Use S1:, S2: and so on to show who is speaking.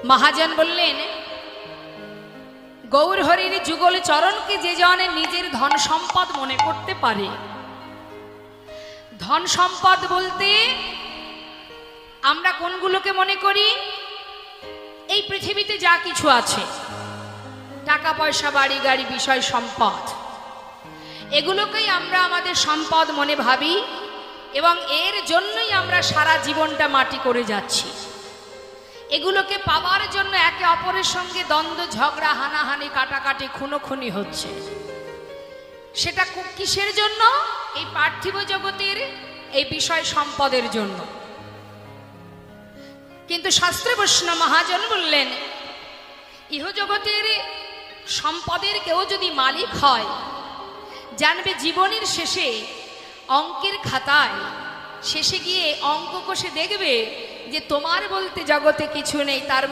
S1: মহাজন বললেন, গৌর হরির যুগল চরণকে যে জন নিজের ধন সম্পদ মনে করতে পারে, ধন সম্পদ বলতে আমরা কোনগুলোকে মনে করি? এই পৃথিবীতে যা কিছু আছে, টাকা পয়সা, বাড়ি গাড়ি, বিষয় সম্পদ, এগুলোকেই আমরা আমাদের সম্পদ মনে ভাবি এবং এর জন্যই আমরা সারা জীবনটা মাটি করে যাচ্ছি। এগুলোকে পাওয়ার জন্য একে অপরের সঙ্গে দ্বন্দ্ব, ঝগড়া, হানাহানি, কাটাকাটি, খুনোখুনি হচ্ছে। সেটা কিসের জন্য? এই পার্থিব জগতের এই বিষয় সম্পদের জন্য। কিন্তু শাস্ত্রে বৈষ্ণব মহাজন বললেন, ইহজগতের সম্পদের কেউ যদি মালিক হয়, জানবে জীবনের শেষে অঙ্কের খাতায় শেষে গিয়ে অঙ্ক কষে দেখবে যে তোমার বলতে জগতে কিছু নেই, তার